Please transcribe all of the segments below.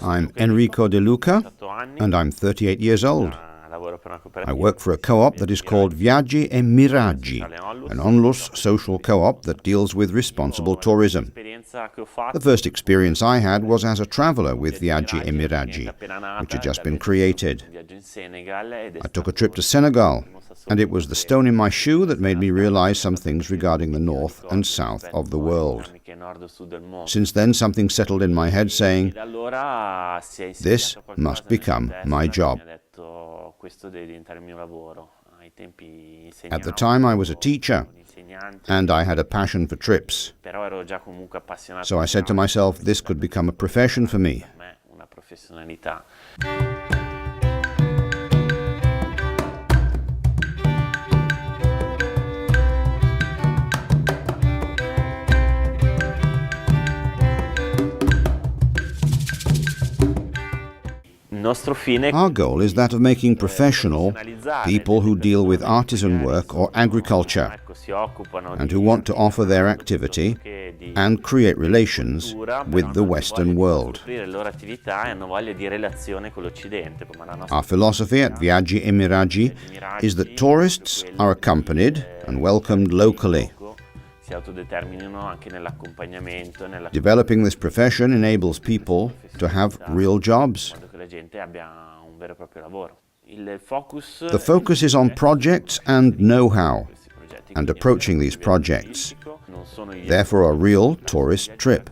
I'm Enrico De Luca, and I'm 38 years old. I work for a co-op that is called Viaggi e Miraggi, an onlus social co-op that deals with responsible tourism. The first experience I had was as a traveller with Viaggi e Miraggi, which had just been created. I took a trip to Senegal, and it was the stone in my shoe that made me realise some things regarding the north and south of the world. Since then, something settled in my head saying, this must become my job. At the time, I was a teacher, and I had a passion for trips. So I said to myself, this could become a profession for me. Our goal is that of making professional people who deal with artisan work or agriculture and who want to offer their activity and create relations with the Western world. Our philosophy at Viaggi e Miraggi is that tourists are accompanied and welcomed locally. Developing this profession enables people to have real jobs. The focus is on projects and know-how, and approaching these projects, therefore a real tourist trip.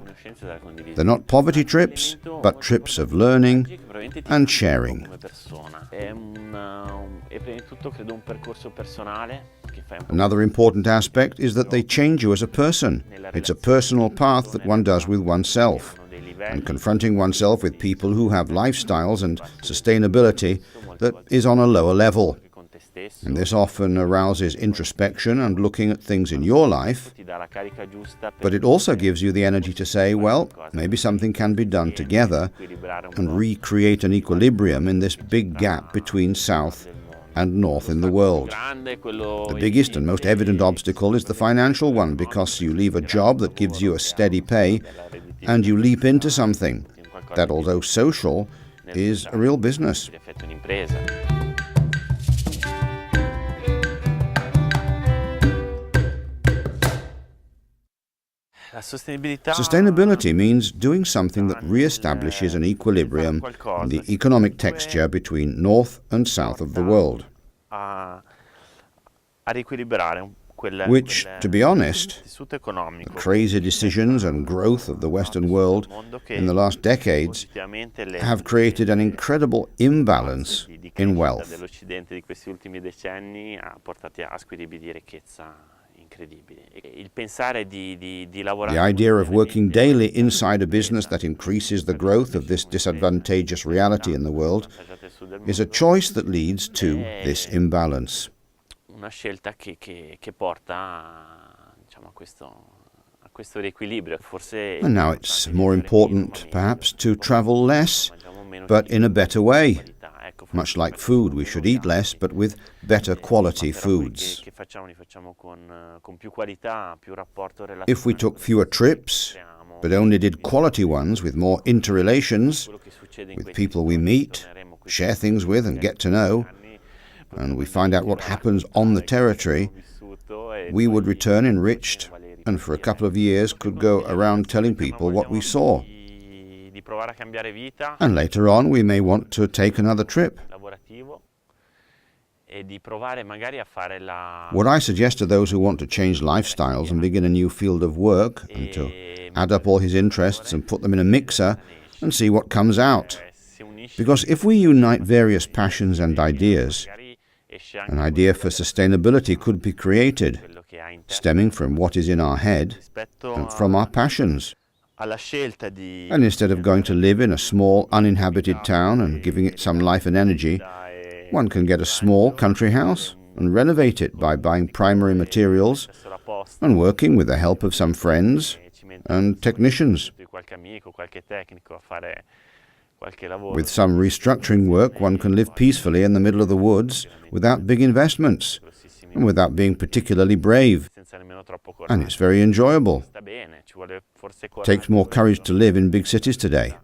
They're not poverty trips, but trips of learning and sharing. Another important aspect is that they change you as a person. It's a personal path that one does with oneself, and confronting oneself with people who have lifestyles and sustainability that is on a lower level. And this often arouses introspection and looking at things in your life, but it also gives you the energy to say, well, maybe something can be done together and recreate an equilibrium in this big gap between South and North in the world. The biggest and most evident obstacle is the financial one, because you leave a job that gives you a steady pay and you leap into something that, although social, is a real business. Sustainability means doing something that re-establishes an equilibrium in the economic texture between North and South of the world, which, to be honest, the crazy decisions and growth of the Western world in the last decades have created an incredible imbalance in wealth. The idea of working daily inside a business that increases the growth of this disadvantageous reality in the world is a choice that leads to this imbalance. And now it's more important, perhaps, to travel less, but in a better way. Much like food, we should eat less, but with better quality foods. If we took fewer trips, but only did quality ones with more interrelations, with people we meet, share things with and get to know, and we find out what happens on the territory, we would return enriched, and for a couple of years could go around telling people what we saw. And later on, we may want to take another trip. What I suggest to those who want to change lifestyles and begin a new field of work, and to add up all his interests and put them in a mixer and see what comes out. Because if we unite various passions and ideas, an idea for sustainability could be created, stemming from what is in our head and from our passions. And instead of going to live in a small, uninhabited town and giving it some life and energy, one can get a small country house and renovate it by buying primary materials and working with the help of some friends and technicians. With some restructuring work, one can live peacefully in the middle of the woods without big investments and without being particularly brave. And it's very enjoyable. It takes more courage to live in big cities today.